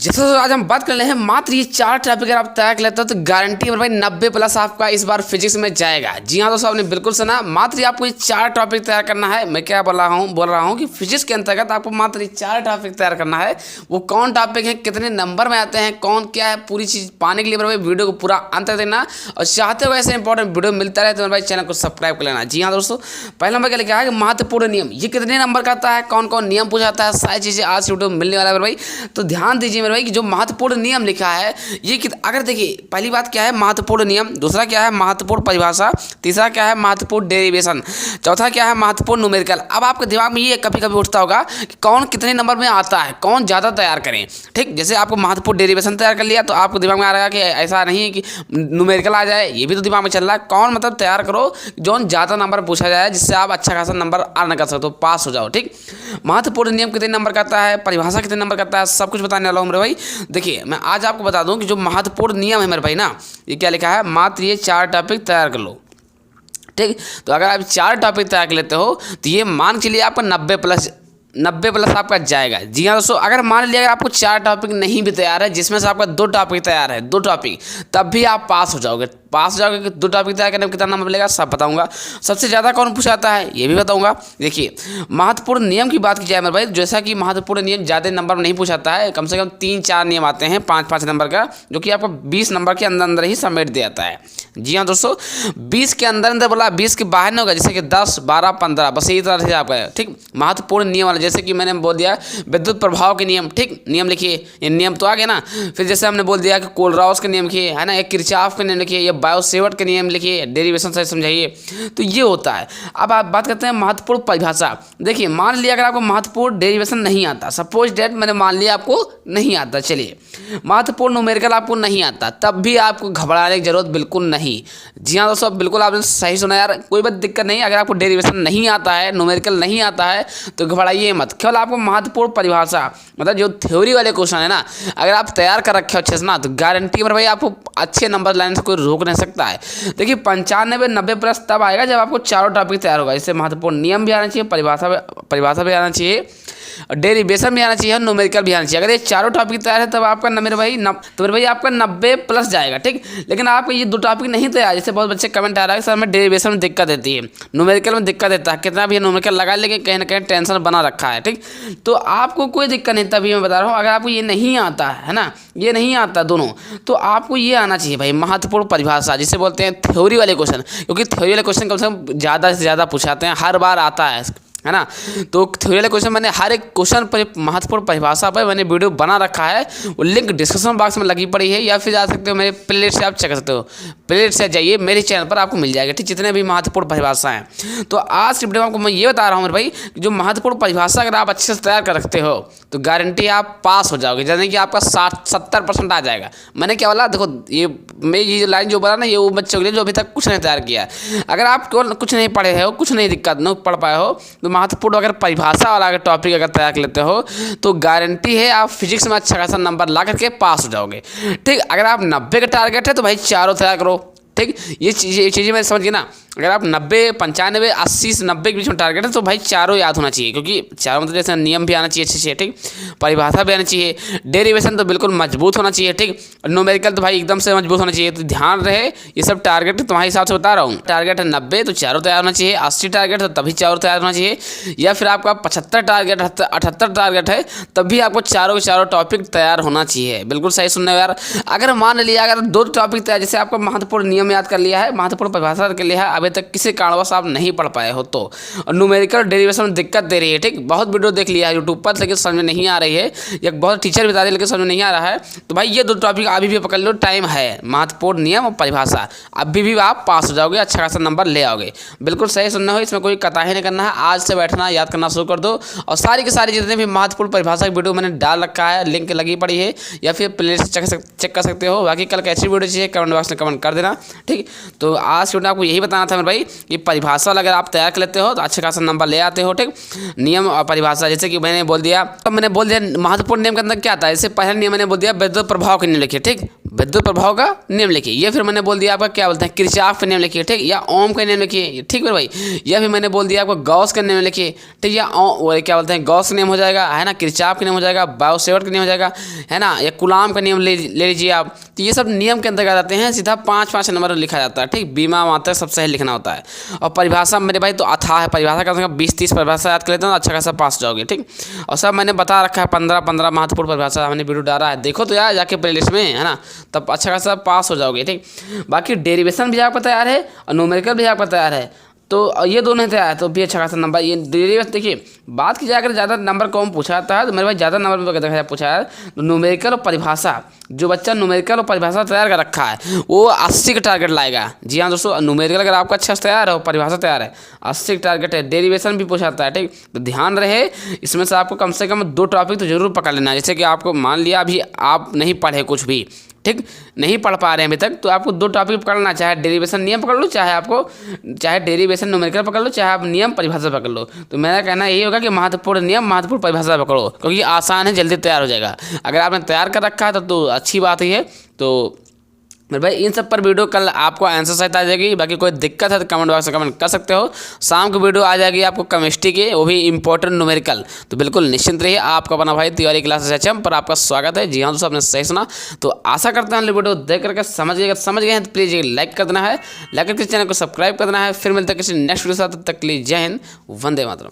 जैसे आज हम बात कर रहे हैं मात्र ये 4 टॉपिक अगर आप तैयार कर लेते हो तो गारंटी है भाई 90+ आपका इस बार फिजिक्स में जाएगा। जी हाँ दोस्तों, आपने बिल्कुल सुना, मात्र ये आपको ये 4 टॉपिक तैयार करना है। मैं क्या बोल रहा हूँ कि फिजिक्स के अंतर्गत आपको मात्र ये 4 टॉपिक तैयार करना है। वो कौन टॉपिक है, कितने नंबर में आते हैं, कौन क्या है, पूरी चीज़ पाने के लिए भाई वीडियो को पूरा अंत तक देना। और चाहते हो ऐसे इंपॉर्टेंट वीडियो मिलता रहे तो भाई चैनल को सब्सक्राइब कर लेना। जी हाँ दोस्तों, पहला नंबर क्या लिखा है कि महत्वपूर्ण नियम, ये कितने नंबर का आता है, कौन कौन नियम पूछाता है, सारी चीज़ें आज वीडियो में मिलने वाला है भाई। तो ध्यान दीजिए मेरे भाई कि जो महत्वपूर्ण नियम लिखा है ये अगर देखिए, पहली बात क्या है महत्वपूर्ण नियम, दूसरा क्या है महत्वपूर्ण परिभाषा, तीसरा क्या है महत्वपूर्ण डेरिवेशन, चौथा क्या है महत्वपूर्ण न्यूमेरिकल। अब आपके दिमाग में ये कभी कभी उठता होगा कि कौन कितने नंबर में आता है, कौन ज़्यादा तैयार करें। ठीक, जैसे आपको महत्वपूर्ण डेरिवेशन तैयार कर लिया तो आपको दिमाग में आ रहा है कि ऐसा नहीं है कि न्यूमेरिकल आ जाए, ये भी तो दिमाग में चल रहा है। कौन मतलब तैयार करो जो ज़्यादा नंबर पूछा जाए, जिससे आप अच्छा खासा नंबर अर्न कर सकते हो, पास हो जाओ। ठीक, महत्वपूर्ण नियम कितने नंबर का आता है, परिभाषा कितने नंबर का आता है, सब कुछ बताने वाला हूँ मेरे भाई। देखिए मैं आज आपको बता दूं कि जो महत्वपूर्ण नियम है मेरे भाई ना, ये क्या लिखा है, मात्र ये 4 टॉपिक तैयार कर लो। ठीक, तो अगर आप 4 टॉपिक तैयार कर लेते हो तो ये मान के चलिए आपका 90+ आपका जाएगा। जी हाँ दोस्तों, अगर मान लिया अगर आपको 4 टॉपिक नहीं भी तैयार है, जिसमें से आपका 2 टॉपिक तैयार है, 2 टॉपिक, तब भी आप पास हो जाओगे। कि 2 टॉपिक तैयार करने में कितना नंबर मिलेगा सब बताऊंगा। सबसे ज़्यादा कौन पूछाता है ये भी बताऊंगा। देखिए महत्वपूर्ण नियम की बात की जाए मेरे भाई, जैसा कि महत्वपूर्ण नियम ज़्यादा नंबर में नहीं पूछाता है, कम से कम 3-4 नियम आते हैं 5-5 नंबर का, जो कि आपको 20 नंबर के अंदर ही समेट दिया जाता है। जी हाँ दोस्तों, 20 के अंदर बोला, 20 के बाहर नहीं होगा, जैसे कि 10, 12, 15, बस यही तरह से आपका है। ठीक, महत्वपूर्ण नियम वाला, जैसे कि मैंने बोल दिया विद्युत प्रभाव के नियम। ठीक, नियम लिखिए, ये नियम तो आ गया ना। फिर जैसे हमने बोल दिया कि कोलराउस के नियम लिखिए, है ना, एक किरचॉफ के नियम लिखिए, ये बायोसेवर्ट के नियम लिखिए, डेरिवेशन से समझाइए। तो ये होता है। अब आप बात करते हैं महत्वपूर्ण परिभाषा। देखिए मान लिया अगर आपको महत्वपूर्ण डेरिवेशन नहीं आता, सपोज डेट मैंने मान लिया आपको नहीं आता, चलिए महत्वपूर्ण न्यूमेरिकल आपको नहीं आता, तब भी आपको घबराने की जरूरत बिल्कुल नहीं। जी हाँ दोस्तों, बिल्कुल आपने सही सुना यार, कोई बात दिक्कत नहीं। अगर आपको डेरिवेशन नहीं आता है, न्यूमेरिकल नहीं आता है तो घबराइए मत। केवल आपको महत्वपूर्ण परिभाषा, मतलब जो थ्योरी वाले क्वेश्चन है ना, अगर आप तैयार कर रखे हो अच्छे से ना, तो गारंटी मेरे भाई आपको अच्छे नंबर लाने से कोई रोक नहीं सकता है। देखिए 95-90+ तब आएगा जब आपको 4 टॉपिक तैयार होगा। जैसे महत्वपूर्ण नियम भी आना चाहिए, परिभाषा भी आना चाहिए, डेरिवेशन भी आना चाहिए, न्यूमेरिकल भी आना चाहिए। अगर ये 4 टॉपिक तैयार है तब आपका मेरे भाई आपका 90+ जाएगा। ठीक, लेकिन आपको ये 2 टॉपिक नहीं तैयार, जैसे बहुत बच्चे कमेंट आ रहा है सर हमें डेरिवेशन में दिक्कत देती है, न्यूमेरिकल में दिक्कत देता है, कितना भी न्यूमेरिकल लगा लेकिन कहीं ना कहीं टेंशन बना रखा है। ठीक, तो आपको कोई दिक्कत नहीं, तभी मैं बता रहा हूँ। अगर आपको ये नहीं आता है ना, ये नहीं आता दोनों, तो आपको ये आना चाहिए भाई महत्वपूर्ण परिभाषा, जिसे बोलते हैं थ्योरी वाले क्वेश्चन, क्योंकि थ्योरी वाले क्वेश्चन कम से कम ज़्यादा से ज़्यादा पूछाते हैं, हर बार आता है ना। तो थ्योरी वाले क्वेश्चन मैंने हर एक क्वेश्चन पर महत्वपूर्ण परिभाषा पर मैंने वीडियो बना रखा है, वो लिंक डिस्क्रिप्शन बॉक्स में लगी पड़ी है, या फिर जा सकते हो मेरे प्लेलिस्ट से आप चेक कर सकते हो। प्लेलिस्ट से जाइए, मेरे चैनल पर आपको मिल जाएगा। ठीक, जितने भी महत्वपूर्ण परिभाषा हैं। तो आज की वीडियो में आपको मैं ये बता रहा हूँ मेरे भाई, जो महत्वपूर्ण परिभाषा अगर आप अच्छे से तैयार कर रखते हो तो गारंटी आप पास हो जाओगे, यानी कि आपका 60-70% आ जाएगा। मैंने क्या बोला, देखो ये लाइन जो बोला ना, ये वो बच्चों के लिए जो अभी तक कुछ नहीं तैयार किया है। अगर आप केवल कुछ नहीं पढ़े हो, कुछ नहीं दिक्कत नहीं पढ़ पाए हो, तो महत्वपूर्ण अगर परिभाषा वाला अगर टॉपिक अगर तैयार कर लेते हो तो गारंटी है आप फिजिक्स में अच्छा खासा नंबर ला करके पास हो जाओगे। ठीक, अगर आप 90 का टारगेट है तो भाई 4 तैयार करो। ठीक, ये चीज़ें मैं समझ गई ना। अगर आप 90, 95, 80 से 90 के बीच में टारगेट है तो भाई 4 याद होना चाहिए, क्योंकि 4 मतलब जैसे नियम भी आना चाहिए अच्छे से। ठीक, परिभाषा भी आना चाहिए, डेरिवेशन तो बिल्कुल मजबूत होना चाहिए। ठीक, न्यूमेरिकल तो भाई एकदम से मजबूत होना चाहिए। तो ध्यान रहे, ये सब टारगेट तुम्हारे हिसाब से बता रहा हूँ। टारगेट है 90 तो 4 तैयार होना चाहिए, 80 टारगेट है तभी 4 तैयार होना चाहिए, या फिर आपका 75 टारगेट, 78 टारगेट है तब भी आपको 4 के 4 टॉपिक तैयार होना चाहिए। बिल्कुल सही सुनने यार। अगर मान लिया अगर 2 टॉपिक तैयार, जैसे आपका महत्वपूर्ण नियम याद कर लिया है, महत्वपूर्ण परिभाषा कर लिया है, अभी तक किसी कारणवश आप नहीं पढ़ पाए हो तो, और न्यूमेरिकल डेरिवेशन में दिक्कत दे रही है। ठीक, बहुत वीडियो देख लिया है यूट्यूब पर लेकिन समझ में नहीं आ रही है, या बहुत टीचर बता रहे हैं लेकिन समझ में नहीं आ रहा है, तो भाई ये 2 टॉपिक अभी भी पकड़ लो, टाइम है। महत्वपूर्ण नियम और परिभाषा, अभी भी आप पास हो जाओगे, अच्छा खासा नंबर ले आओगे। बिल्कुल सही सुनना हो, इसमें कोई कताही नहीं करना है। आज से बैठना याद करना शुरू कर दो, और सारी की सारी जितने भी महत्वपूर्ण परिभाषा की वीडियो मैंने डाल रखा है, लिंक लगी पड़ी है, या फिर प्लेलिस्ट चेक कर सकते हो। बाकी कल कैसी वीडियो चाहिए कमेंट बॉक्स में कमेंट कर देना। ठीक, तो आज वीडियो आपको यही बताना था मेरे भाई कि परिभाषा अगर आप तैयार कर लेते हो तो अच्छे खासा नंबर ले आते हो। ठीक, नियम और परिभाषा, जैसे कि मैंने बोल दिया महत्वपूर्ण नियम के अंदर क्या आता है। जैसे पहला नियम मैंने बोल दिया विद्युत प्रभाव के नियम लिखिए। ठीक, विद्युत प्रभाव का नियम लिखिए। ये फिर मैंने बोल दिया आपका क्या बोलते हैं किरचॉफ का नियम लिखिए, ठीक, या ओम का नियम लिखिए, ठीक है भाई। या फिर मैंने बोल दिया आपको गॉस का नियम लिखिए, ठीक, या वो क्या बोलते हैं गॉस का नियम हो जाएगा, है ना, किरचॉफ का नियम हो जाएगा, बायो-सेवर्ट का नियम हो जाएगा, है ना, या कूलाम का नियम ले लीजिए आप। तो ये सब नियम के अंतर्गत आते हैं, सीधा 5-5 नंबर लिखा जाता है, ठीक, बीमा मात्रा सब सही लिखना होता है। और परिभाषा मेरे भाई तो अथाह है, परिभाषा का 20-30 परिभाषा याद कर लेते हैं, अच्छा खासा पास हो जाओगे, ठीक। और सब मैंने बता रखा है, 15 महत्वपूर्ण परिभाषा हमने वीडियो डाला है, देखो तो यार जाके प्लेलिस्ट में, है ना, तब अच्छा खासा पास हो जाओगे, ठीक। बाकी डेरिवेशन भी आपका तैयार है और न्यूमेरिकल भी आपका तैयार है, तो ये दोनों तैयार है, तो भी अच्छा खासा नंबर। ये डेरिवेशन देखिए, बात की जाए अगर ज़्यादा नंबर कौन पूछा जाता है, तो मेरे भाई ज़्यादा नंबर में देखा पूछा है तो न्यूमेरिकल और परिभाषा, जो बच्चा न्यूमेरिकल और परिभाषा तैयार कर रखा है वो 80 का टारगेट लाएगा। जी हाँ दोस्तों, न्यूमेरिकल अगर आपका अच्छा से तैयार है और परिभाषा तैयार है, 80 का टारगेट है। डेरिवेशन भी पूछा जाता है, ठीक, तो ध्यान रहे इसमें से आपको कम से कम 2 टॉपिक तो जरूर पकड़ लेना है। जैसे कि आपको मान लिया अभी आप नहीं पढ़े कुछ भी, ठीक, नहीं पढ़ पा रहे हैं अभी तक, तो आपको 2 टॉपिक पकड़ना, चाहे डेरिवेशन नियम पकड़ लो, चाहे डेरिवेशन न्यूमेरिकल पकड़ लो, चाहे आप नियम परिभाषा पकड़ लो। तो मेरा कहना यही होगा कि महत्वपूर्ण नियम महत्वपूर्ण परिभाषा पकड़ो, क्योंकि आसान है, जल्दी तैयार हो जाएगा। अगर आपने तैयार कर रखा है तो अच्छी बात ही है। तो मेरे भाई इन सब पर वीडियो कल आपको आंसर सहित आ जाएगी। बाकी कोई दिक्कत है तो कमेंट बॉक्स में कमेंट कर सकते हो। शाम को वीडियो आ जाएगी आपको केमिस्ट्री की, वो भी इंपॉर्टेंट न्यूमेरिकल। तो बिल्कुल निश्चिंत रहिए, आपका बना भाई तिवारी क्लासेस एचएम पर आपका स्वागत है। जी हाँ दोस्तों, आपने सही सुना। तो आशा करते हैं वीडियो देख करके समझ गए हैं तो प्लीज़ लाइक कर देना है, लाइक करके चैनल को सब्सक्राइब कर देना है। फिर मिलते हैं किसी नेक्स्ट वीडियो के साथ, तब तक के लिए जय हिंद, वंदे मातरम।